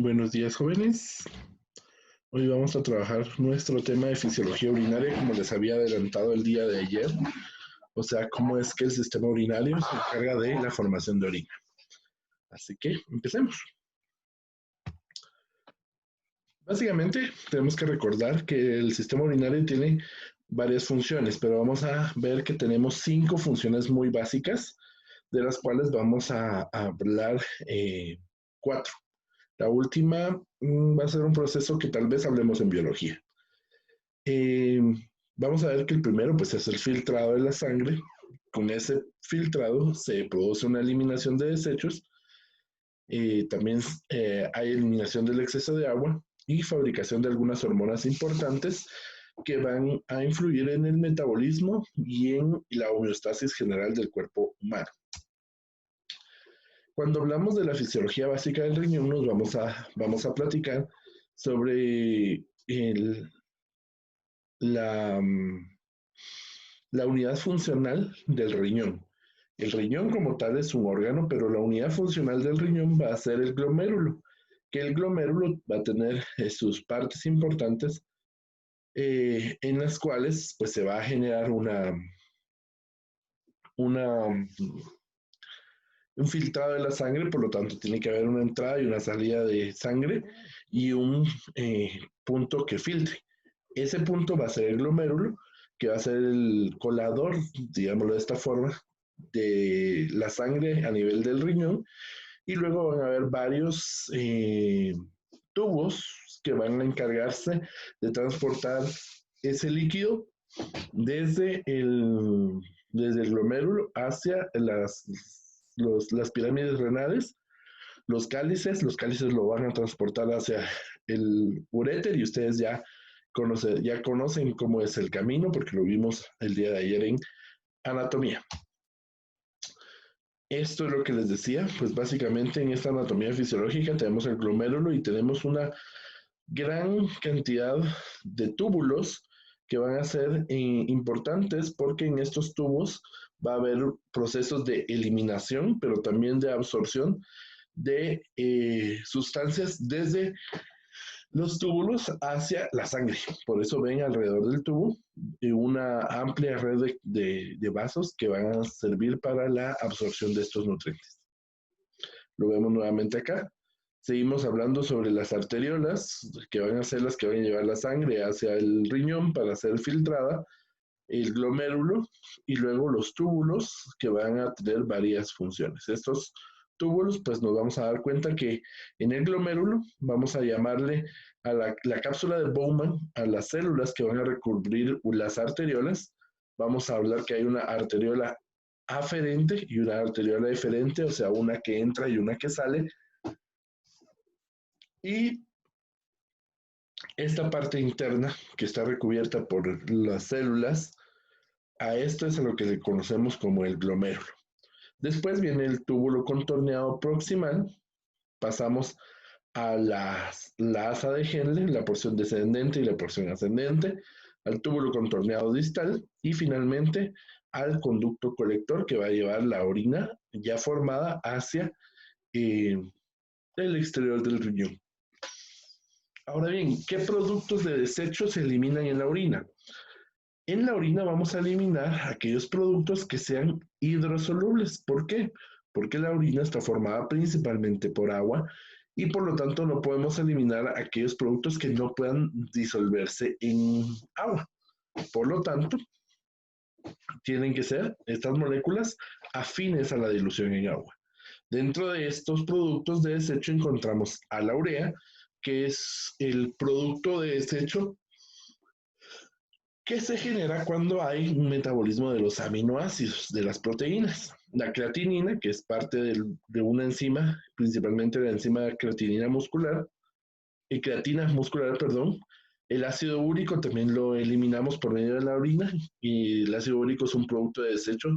Buenos días, jóvenes. Hoy vamos a trabajar nuestro tema de fisiología urinaria, como les había adelantado el día de ayer. O sea, cómo es que el sistema urinario se encarga de la formación de orina. Así que empecemos. Básicamente, tenemos que recordar que el sistema urinario tiene varias funciones, pero vamos a ver que tenemos 5 funciones muy básicas, de las cuales vamos a hablar 4. La última va a ser un proceso que tal vez hablemos en biología. Eh, Vamos a ver que el primero pues, es el filtrado de la sangre. Con ese filtrado se produce una eliminación de desechos. También hay eliminación del exceso de agua y fabricación de algunas hormonas importantes que van a influir en el metabolismo y en la homeostasis general del cuerpo humano. Cuando hablamos de la fisiología básica del riñón, nos vamos a platicar sobre la, la unidad funcional del riñón. El riñón como tal es un órgano, pero la unidad funcional del riñón va a ser el glomérulo, que el glomérulo va a tener sus partes importantes en las cuales pues se va a generar una un filtrado de la sangre, por lo tanto tiene que haber una entrada y una salida de sangre y un punto que filtre. Ese punto va a ser el glomérulo, que va a ser el colador, digámoslo de esta forma, de la sangre a nivel del riñón, y luego van a haber varios tubos que van a encargarse de transportar ese líquido desde desde el glomérulo hacia las pirámides renales, los cálices lo van a transportar hacia el uréter y ustedes ya conocen cómo es el camino porque lo vimos el día de ayer en anatomía. Esto es lo que les decía, pues básicamente en esta anatomía fisiológica tenemos el glomérulo y tenemos una gran cantidad de túbulos que van a ser importantes porque en estos tubos va a haber procesos de eliminación, pero también de absorción de sustancias desde los túbulos hacia la sangre. Por eso ven alrededor del tubo una amplia red de vasos que van a servir para la absorción de estos nutrientes. Lo vemos nuevamente acá. Seguimos hablando sobre las arteriolas, que van a ser las que van a llevar la sangre hacia el riñón para ser filtrada, el glomérulo y luego los túbulos que van a tener varias funciones. Estos túbulos, pues nos vamos a dar cuenta que en el glomérulo vamos a llamarle a la cápsula de Bowman a las células que van a recubrir las arteriolas. Vamos a hablar que hay una arteriola aferente y una arteriola eferente, o sea, una que entra y una que sale. Y esta parte interna que está recubierta por las células, a esto es a lo que le conocemos como el glomérulo. Después viene el túbulo contorneado proximal, pasamos a la asa de Henle, la porción descendente y la porción ascendente, al túbulo contorneado distal y finalmente al conducto colector que va a llevar la orina ya formada hacia el exterior del riñón. Ahora bien, ¿qué productos de desecho se eliminan en la orina? En la orina vamos a eliminar aquellos productos que sean hidrosolubles. ¿Por qué? Porque la orina está formada principalmente por agua y por lo tanto no podemos eliminar aquellos productos que no puedan disolverse en agua. Por lo tanto, tienen que ser estas moléculas afines a la dilución en agua. Dentro de estos productos de desecho encontramos a la urea, que es el producto de desecho que se genera cuando hay un metabolismo de los aminoácidos, de las proteínas. La creatinina, que es parte de una enzima, principalmente la enzima creatinina muscular, y creatina muscular, perdón. El ácido úrico también lo eliminamos por medio de la orina y el ácido úrico es un producto de desecho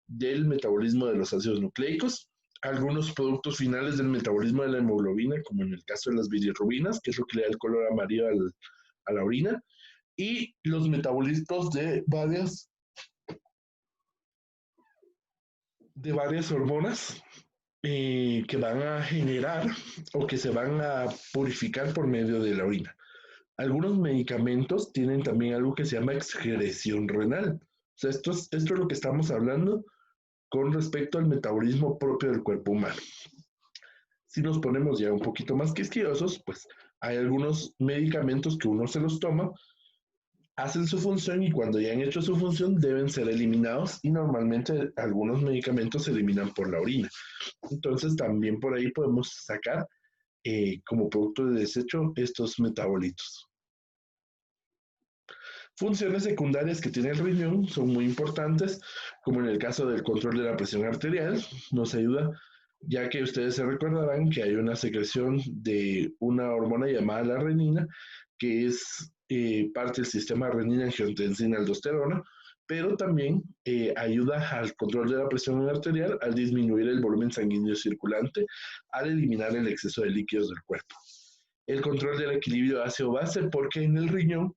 del metabolismo de los ácidos nucleicos. Algunos productos finales del metabolismo de la hemoglobina, como en el caso de las bilirrubinas, que es lo que le da el color amarillo a la orina, y los metabolitos de varias hormonas que van a generar o que se van a purificar por medio de la orina. Algunos medicamentos tienen también algo que se llama excreción renal. O sea, esto es lo que estamos hablando con respecto al metabolismo propio del cuerpo humano. Si nos ponemos ya un poquito más quisquillosos, pues hay algunos medicamentos que uno se los toma, hacen su función y cuando ya han hecho su función deben ser eliminados y normalmente algunos medicamentos se eliminan por la orina. Entonces también por ahí podemos sacar como producto de desecho estos metabolitos. Funciones secundarias que tiene el riñón son muy importantes, como en el caso del control de la presión arterial, nos ayuda, ya que ustedes se recordarán que hay una secreción de una hormona llamada la renina, que es parte del sistema renina-angiotensina-aldosterona, pero también ayuda al control de la presión arterial al disminuir el volumen sanguíneo circulante, al eliminar el exceso de líquidos del cuerpo. El control del equilibrio ácido-base, porque en el riñón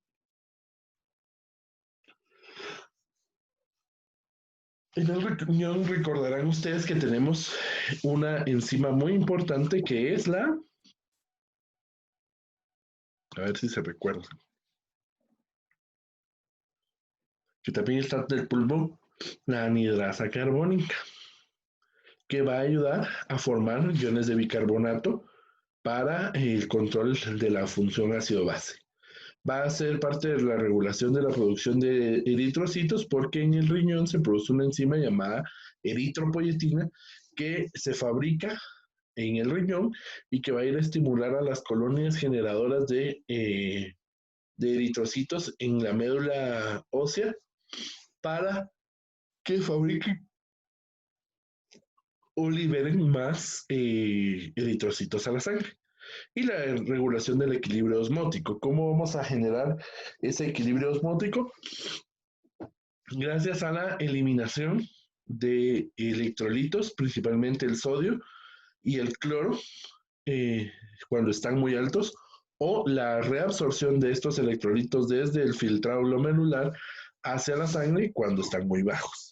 recordarán ustedes que tenemos una enzima muy importante que es a ver si se recuerda, que también está del pulmón, la anhidrasa carbónica, que va a ayudar a formar iones de bicarbonato para el control de la función ácido-base. Va a ser parte de la regulación de la producción de eritrocitos porque en el riñón se produce una enzima llamada eritropoyetina que se fabrica en el riñón y que va a ir a estimular a las colonias generadoras de eritrocitos en la médula ósea para que fabriquen o liberen más eritrocitos a la sangre. Y la regulación del equilibrio osmótico. ¿Cómo vamos a generar ese equilibrio osmótico? Gracias a la eliminación de electrolitos, principalmente el sodio y el cloro, eh, cuando están muy altos, o la reabsorción de estos electrolitos desde el filtrado glomerular hacia la sangre cuando están muy bajos.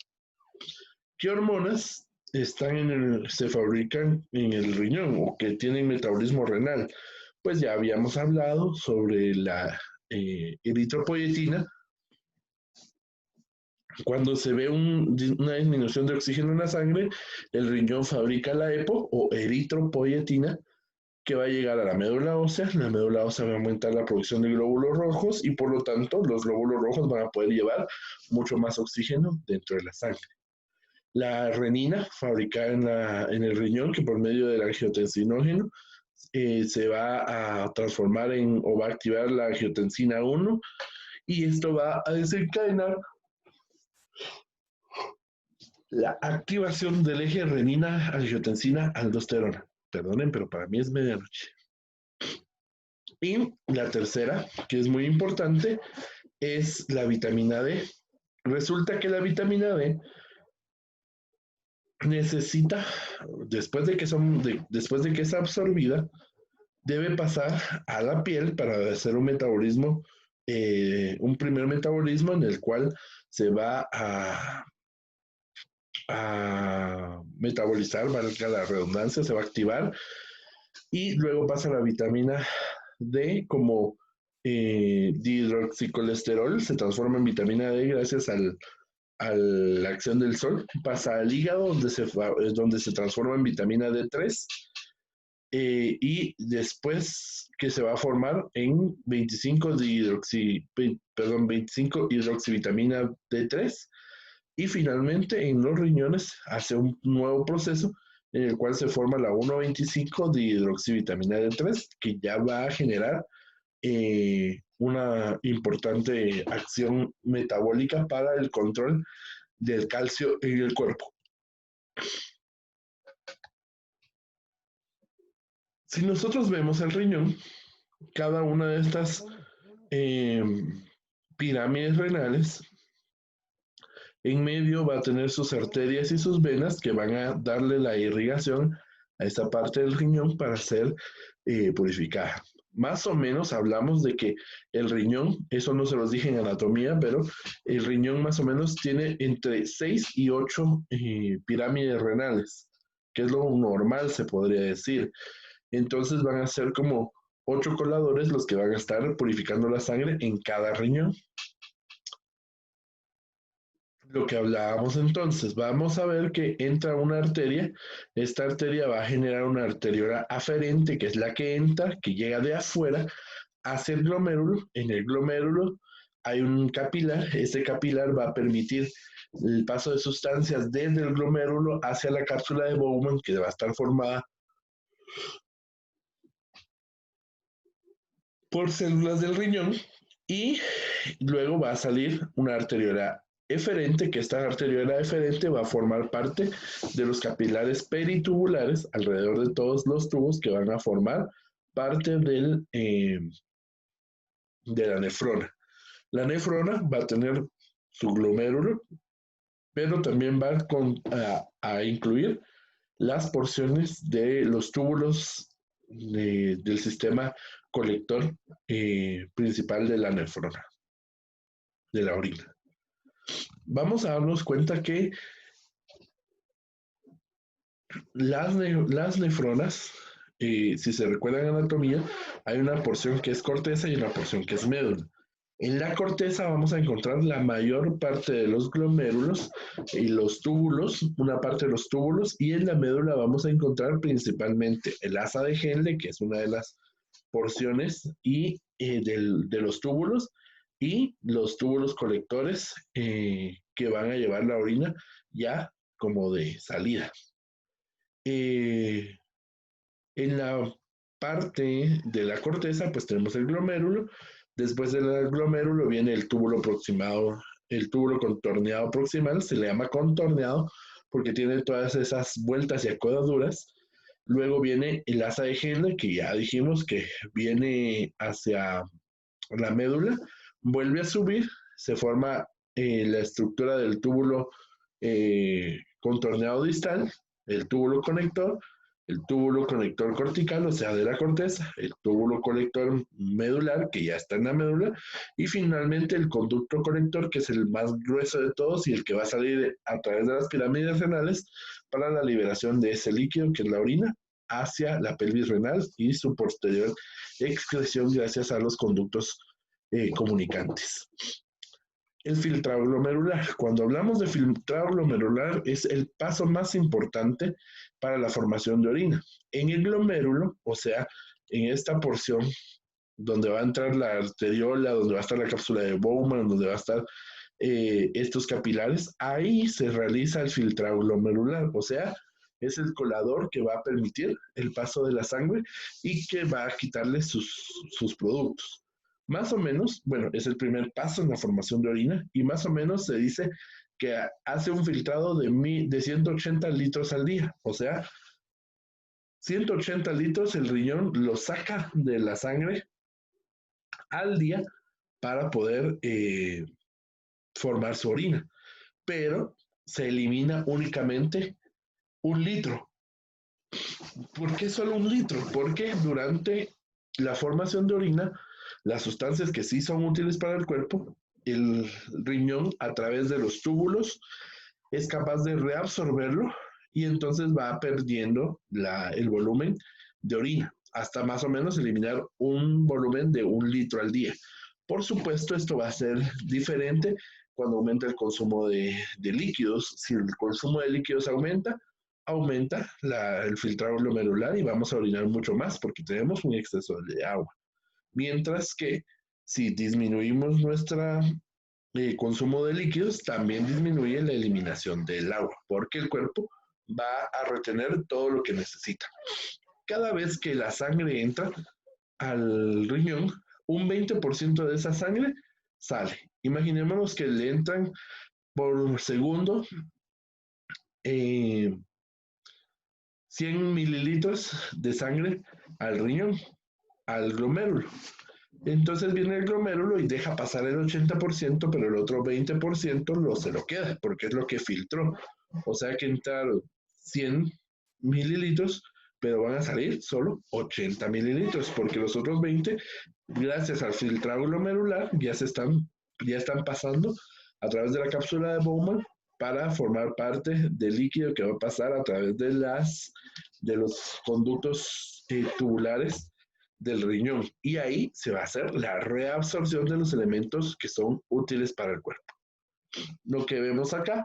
¿Qué hormonas se fabrican en el riñón o que tienen metabolismo renal? Pues ya habíamos hablado sobre la eritropoyetina. Cuando se ve una disminución de oxígeno en la sangre, el riñón fabrica la EPO o eritropoyetina que va a llegar a la médula ósea va a aumentar la producción de glóbulos rojos y por lo tanto los glóbulos rojos van a poder llevar mucho más oxígeno dentro de la sangre. La renina, fabricada en el riñón, que por medio del angiotensinógeno se va a transformar o va a activar la angiotensina 1 y esto va a desencadenar la activación del eje renina-angiotensina-aldosterona. Perdonen, pero para mí es medianoche. Y la tercera, que es muy importante, es la vitamina D. Resulta que la vitamina D necesita, después de que es absorbida, debe pasar a la piel para hacer un metabolismo, un primer metabolismo en el cual se va a metabolizar, valga la redundancia, se va a activar y luego pasa la vitamina D como dihidroxicolesterol, se transforma en vitamina D gracias a la acción del sol, pasa al hígado donde se transforma en vitamina D3 y después que se va a formar en 25 hidroxivitamina D3 y finalmente en los riñones hace un nuevo proceso en el cual se forma la 1,25 de hidroxivitamina D3 que ya va a generar una importante acción metabólica para el control del calcio en el cuerpo. Si nosotros vemos el riñón, cada una de estas eh, pirámides renales, en medio va a tener sus arterias y sus venas que van a darle la irrigación a esta parte del riñón para ser purificada. Más o menos hablamos de que el riñón, eso no se los dije en anatomía, pero el riñón más o menos tiene entre 6 y 8 pirámides renales que es lo normal, se podría decir. Entonces van a ser como 8 coladores los que van a estar purificando la sangre en cada riñón. Lo que hablábamos entonces, vamos a ver que entra una arteria, esta arteria va a generar una arteriola aferente, que es la que entra, que llega de afuera hacia el glomérulo. En el glomérulo hay un capilar, ese capilar va a permitir el paso de sustancias desde el glomérulo hacia la cápsula de Bowman, que va a estar formada por células del riñón, y luego va a salir una arteriola eferente, que esta arteriola eferente va a formar parte de los capilares peritubulares alrededor de todos los tubos que van a formar parte de la nefrona. La nefrona va a tener su glomérulo, pero también va a incluir las porciones de los túbulos del sistema colector principal de la nefrona, de la orina. Vamos a darnos cuenta que las nefronas, si se recuerdan en anatomía, hay una porción que es corteza y una porción que es médula. En la corteza vamos a encontrar la mayor parte de los glomérulos y los túbulos, una parte de los túbulos, y en la médula vamos a encontrar principalmente el asa de Henle, que es una de las porciones de los túbulos, y los túbulos colectores que van a llevar la orina ya como de salida. En la parte de la corteza, pues tenemos el glomérulo. Después del glomérulo viene el túbulo proximado, el túbulo contorneado proximal, se le llama contorneado porque tiene todas esas vueltas y acodaduras. Luego viene el asa de Henle, que ya dijimos que viene hacia la médula, vuelve a subir, se forma la estructura del túbulo contorneado distal, el túbulo conector cortical, o sea, de la corteza, el túbulo colector medular, que ya está en la médula, y finalmente el conducto conector, que es el más grueso de todos y el que va a salir a través de las pirámides renales para la liberación de ese líquido, que es la orina, hacia la pelvis renal y su posterior excreción gracias a los conductos comunicantes. El filtrado glomerular. Cuando hablamos de filtrado glomerular es el paso más importante para la formación de orina. En el glomérulo, o sea, en esta porción donde va a entrar la arteriola, donde va a estar la cápsula de Bowman, donde va a estar estos capilares, ahí se realiza el filtrado glomerular, o sea, es el colador que va a permitir el paso de la sangre y que va a quitarle sus productos. Más o menos, bueno, es el primer paso en la formación de orina y más o menos se dice que hace un filtrado de 180 litros al día, o sea, 180 litros el riñón lo saca de la sangre al día para poder formar su orina, pero se elimina únicamente 1 litro. ¿Por qué solo 1 litro? Porque durante la formación de orina, las sustancias que sí son útiles para el cuerpo, el riñón a través de los túbulos es capaz de reabsorberlo y entonces va perdiendo el volumen de orina hasta más o menos eliminar un volumen de 1 litro al día. Por supuesto, esto va a ser diferente cuando aumenta el consumo de líquidos. Si el consumo de líquidos aumenta el filtrado glomerular y vamos a orinar mucho más porque tenemos un exceso de agua. Mientras que si disminuimos nuestro consumo de líquidos, también disminuye la eliminación del agua, porque el cuerpo va a retener todo lo que necesita. Cada vez que la sangre entra al riñón, un 20% de esa sangre sale. Imaginémonos que le entran por segundo 100 mililitros de sangre al riñón, al glomérulo. Entonces viene el glomérulo y deja pasar el 80%, pero el otro 20% se lo queda, porque es lo que filtró. O sea que entraron 100 mililitros, pero van a salir solo 80 mililitros, porque los otros 20, gracias al filtrado glomerular, ya están pasando a través de la cápsula de Bowman para formar parte del líquido que va a pasar a través de los conductos tubulares del riñón. Y ahí se va a hacer la reabsorción de los elementos que son útiles para el cuerpo. Lo que vemos acá,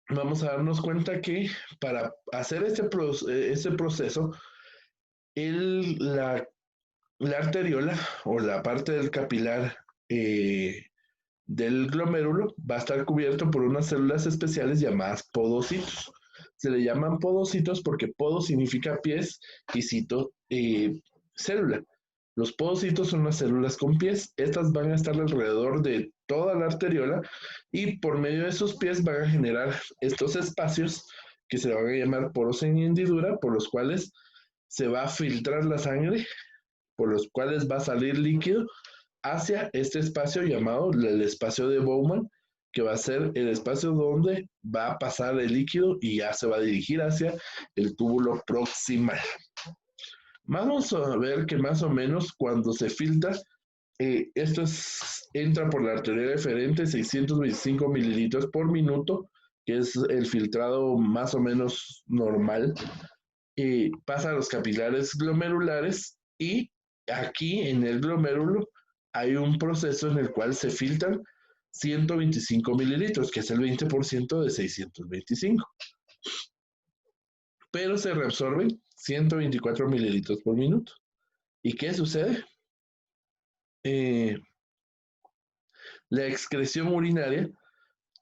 vamos a darnos cuenta que para hacer este proceso, la arteriola o la parte del capilar del glomérulo va a estar cubierto por unas células especiales llamadas podocitos. Se le llaman podocitos porque podo significa pies y cito célula. Los podocitos son las células con pies. Estas van a estar alrededor de toda la arteriola y por medio de esos pies van a generar estos espacios que se van a llamar poros en hendidura, por los cuales se va a filtrar la sangre, por los cuales va a salir líquido hacia este espacio llamado el espacio de Bowman, que va a ser el espacio donde va a pasar el líquido y ya se va a dirigir hacia el túbulo proximal. Vamos a ver que más o menos cuando se filtra, entra por la arteria eferente 625 mililitros por minuto, que es el filtrado más o menos normal, pasa a los capilares glomerulares y aquí en el glomérulo hay un proceso en el cual se filtran 125 mililitros, que es el 20% de 625. Pero se reabsorben 124 mililitros por minuto. ¿Y qué sucede? La excreción urinaria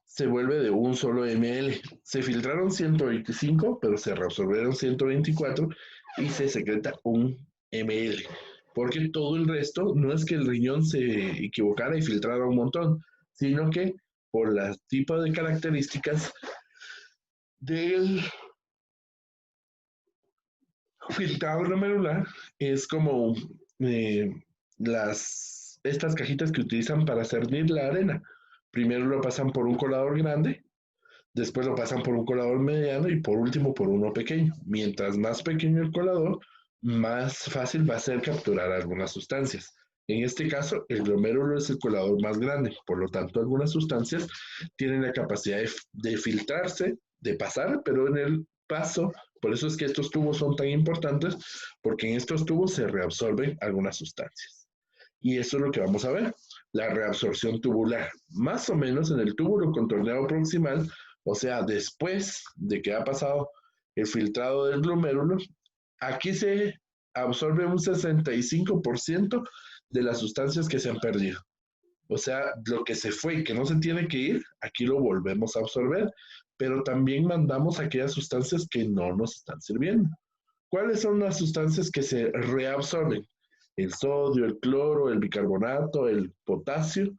se vuelve de un solo ml. Se filtraron 125, pero se reabsorbieron 124 y se secreta un ml. Porque todo el resto no es que el riñón se equivocara y filtrara un montón, sino que por las tipos de características del filtrado glomerular, es como estas cajitas que utilizan para cernir la arena. Primero lo pasan por un colador grande, después lo pasan por un colador mediano y por último por uno pequeño. Mientras más pequeño el colador, más fácil va a ser capturar algunas sustancias. En este caso, el glomérulo es el colador más grande, por lo tanto, algunas sustancias tienen la capacidad de filtrarse, de pasar, pero en el paso, por eso es que estos tubos son tan importantes, porque en estos tubos se reabsorben algunas sustancias. Y eso es lo que vamos a ver, la reabsorción tubular. Más o menos en el túbulo contorneado proximal, o sea, después de que ha pasado el filtrado del glomérulo, aquí se absorbe un 65% de las sustancias que se han perdido. O sea, lo que se fue y que no se tiene que ir, aquí lo volvemos a absorber, pero también mandamos aquellas sustancias que no nos están sirviendo. ¿Cuáles son las sustancias que se reabsorben? El sodio, el cloro, el bicarbonato, el potasio,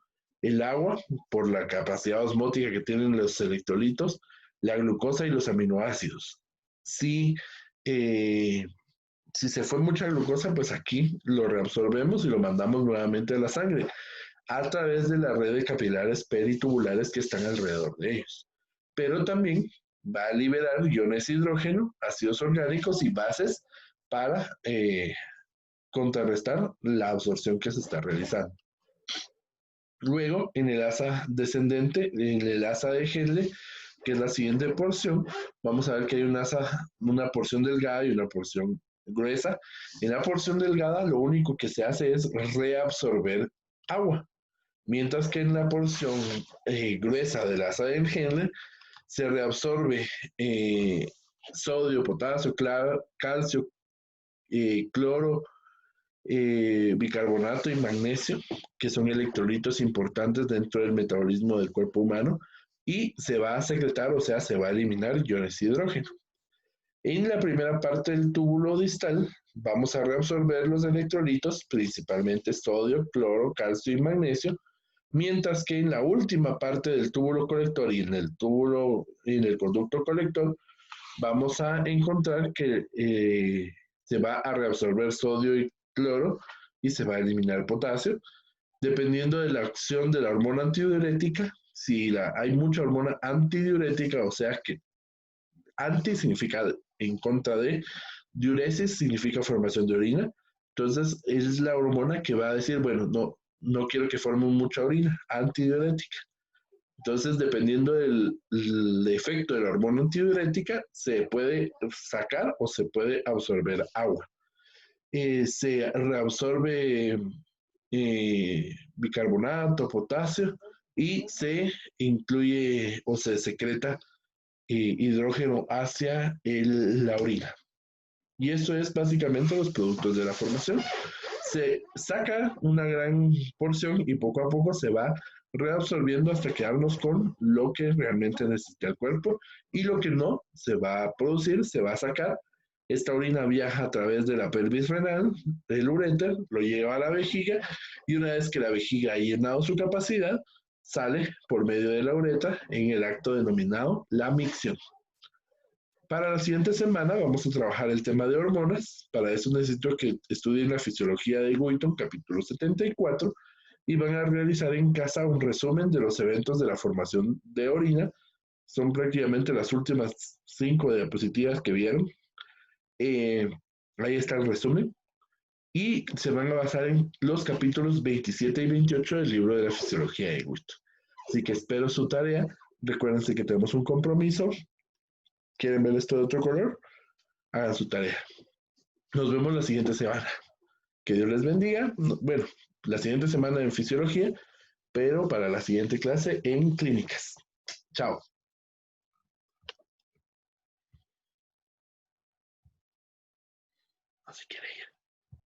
el agua, por la capacidad osmótica que tienen los electrolitos, la glucosa y los aminoácidos. Si, si se fue mucha glucosa, pues aquí lo reabsorbemos y lo mandamos nuevamente a la sangre a través de la red de capilares peritubulares que están alrededor de ellos. Pero también va a liberar iones de hidrógeno, ácidos orgánicos y bases para contrarrestar la absorción que se está realizando. Luego, en el asa descendente, en el asa de Henle, que es la siguiente porción, vamos a ver que hay una porción delgada y una porción gruesa. En la porción delgada, lo único que se hace es reabsorber agua, mientras que en la porción gruesa del asa de Henle se reabsorbe sodio, potasio, calcio, cloro, bicarbonato y magnesio, que son electrolitos importantes dentro del metabolismo del cuerpo humano, y se va a secretar, o sea, se va a eliminar iones de hidrógeno. En la primera parte del túbulo distal vamos a reabsorber los electrolitos, principalmente sodio, cloro, calcio y magnesio, mientras que en la última parte del túbulo colector y en el conducto colector vamos a encontrar que se va a reabsorber sodio y cloro y se va a eliminar potasio, dependiendo de la acción de la hormona antidiurética. Si hay mucha hormona antidiurética, o sea que anti significa en contra de, diuresis significa formación de orina, entonces es la hormona que va a decir, bueno, no quiero que forme mucha orina, antidiurética. Entonces, dependiendo del efecto de la hormona antidiurética, se puede sacar o se puede absorber agua. Se reabsorbe bicarbonato, potasio y se incluye o se secreta hidrógeno hacia la orina. Y eso es básicamente los productos de la formación. Se saca una gran porción y poco a poco se va reabsorbiendo hasta quedarnos con lo que realmente necesita el cuerpo y lo que no se va a producir, se va a sacar. Esta orina viaja a través de la pelvis renal, del uréter, lo lleva a la vejiga y una vez que la vejiga ha llenado su capacidad, sale por medio de la uretra en el acto denominado la micción. Para la siguiente semana vamos a trabajar el tema de hormonas. Para eso necesito que estudien la fisiología de Wheaton, capítulo 74, y van a realizar en casa un resumen de los eventos de la formación de orina. Son prácticamente las últimas 5 diapositivas que vieron. Eh, Ahí está el resumen. Y se van a basar en los capítulos 27 y 28 del libro de la fisiología de Wheaton. Así que espero su tarea. Recuérdense que tenemos un compromiso. ¿Quieren ver esto de otro color? Hagan su tarea. Nos vemos la siguiente semana. Que Dios les bendiga. Bueno, la siguiente semana en fisiología, pero para la siguiente clase en clínicas. Chao. Así quiere.